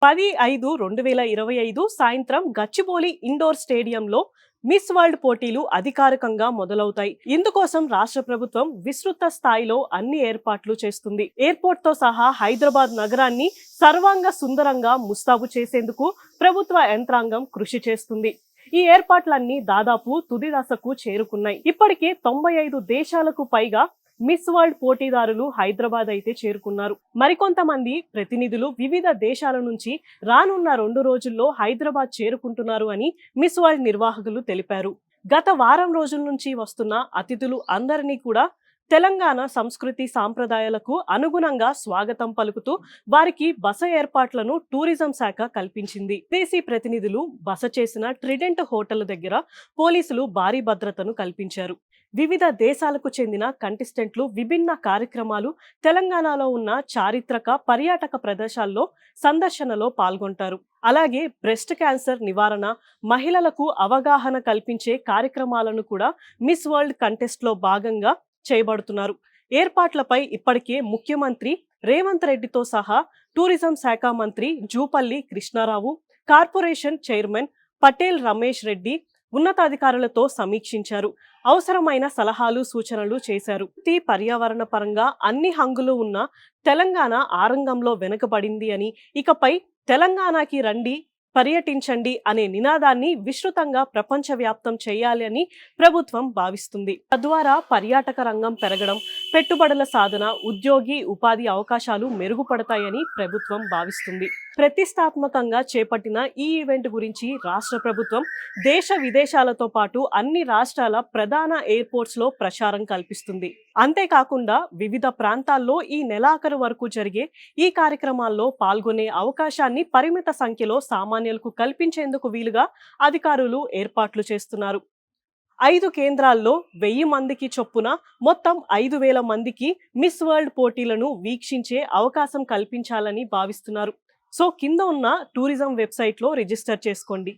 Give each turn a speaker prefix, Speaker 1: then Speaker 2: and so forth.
Speaker 1: 10/5/2025 సాయంత్రం గచ్చిబౌలి ఇండోర్ స్టేడియంలో miss world పోటీలు అధికారికంగా మొదలవుతాయి. ఇందుకోసం రాష్ట్ర ప్రభుత్వం విస్తృత స్థాయిలో అన్ని ఏర్పాట్లు చేస్తుంది. ఎయిర్పోర్ట్ తో సహా హైదరాబాద్ నగరాన్ని సర్వాంగ సుందరంగా ముస్తాబు చేసేందుకు ప్రభుత్వ యంత్రాంగం కృషి చేస్తుంది. ఈ ఏర్పాట్లన్నీ దాదాపు తుది దశకు చేరుకున్నాయి. ఇప్పటికే 95 దేశాలకు పైగా మిస్ వరల్డ్ పోటీదారులు హైదరాబాద్ అయితే చేరుకున్నారు. మరికొంతమంది ప్రతినిధులు వివిధ దేశాల నుంచి రానున్న 2 రోజుల్లో హైదరాబాద్ చేరుకుంటున్నారు అని మిస్ వరల్డ్ నిర్వాహకులు తెలిపారు. గత వారం రోజుల నుంచి వస్తున్న అతిథులు అందరినీ కూడా తెలంగాణ సంస్కృతి సాంప్రదాయాలకు అనుగుణంగా స్వాగతం పలుకుతూ వారికి బస ఏర్పాట్లను టూరిజం శాఖ కల్పించింది. విదేశీ ప్రతినిధులు బస చేసిన ట్రిడెంట్ హోటల్ దగ్గర పోలీసులు భారీ భద్రతను కల్పించారు. వివిధ దేశాలకు చెందిన కంటెస్టెంట్లు విభిన్న కార్యక్రమాలు, తెలంగాణలో ఉన్న చారిత్రక పర్యాటక ప్రదేశాల్లో సందర్శనలో పాల్గొంటారు. అలాగే బ్రెస్ట్ క్యాన్సర్ నివారణ, మహిళలకు అవగాహన కల్పించే కార్యక్రమాలను కూడా మిస్ వరల్డ్ కంటెస్ట్ లో భాగంగా చేయబడుతున్నారు. ఏర్పాట్లపై ఇప్పటికే ముఖ్యమంత్రి రేవంత్ రెడ్డితో సహా టూరిజం శాఖ మంత్రి జూపల్లి కృష్ణారావు, కార్పొరేషన్ చైర్మన్ పటేల్ రమేష్ రెడ్డి ఉన్నతాధికారులతో సమీక్షించారు. అవసరమైన సలహాలు సూచనలు చేశారు. పర్యావరణ పరంగా అన్ని హంగులు ఉన్న తెలంగాణ ఆరంగంలో వెనుకబడింది అని, ఇకపై తెలంగాణకి రండి, పర్యటించండి అనే నినాదాన్ని విస్తృతంగా ప్రపంచవ్యాప్తం చేయాలి అని ప్రభుత్వం భావిస్తుంది. తద్వారా పర్యాటక రంగం పెరగడం, పెట్టుబడుల సాధన, ఉద్యోగి ఉపాధి అవకాశాలు మెరుగుపడతాయని ప్రభుత్వం భావిస్తుంది. ప్రతిష్టాత్మకంగా చేపట్టిన ఈ ఈవెంట్ గురించి రాష్ట్ర ప్రభుత్వం దేశ విదేశాలతో పాటు అన్ని రాష్ట్రాల ప్రధాన ఎయిర్పోర్ట్స్ లో ప్రచారం కల్పిస్తుంది. అంతేకాకుండా వివిధ ప్రాంతాల్లో ఈ నెలాఖరు వరకు జరిగే ఈ కార్యక్రమాల్లో పాల్గొనే అవకాశాన్ని పరిమిత సంఖ్యలో సామాన్యులకు కల్పించేందుకు వీలుగా అధికారులు ఏర్పాట్లు చేస్తున్నారు. 5 కేంద్రాల్లో 1000 మందికి చొప్పున మొత్తం 5000 మందికి మిస్ వరల్డ్ పోటీలను వీక్షించే అవకాశం కల్పించాలని భావిస్తున్నారు. సో కింద ఉన్న టూరిజం వెబ్సైట్లో రిజిస్టర్ చేసుకోండి.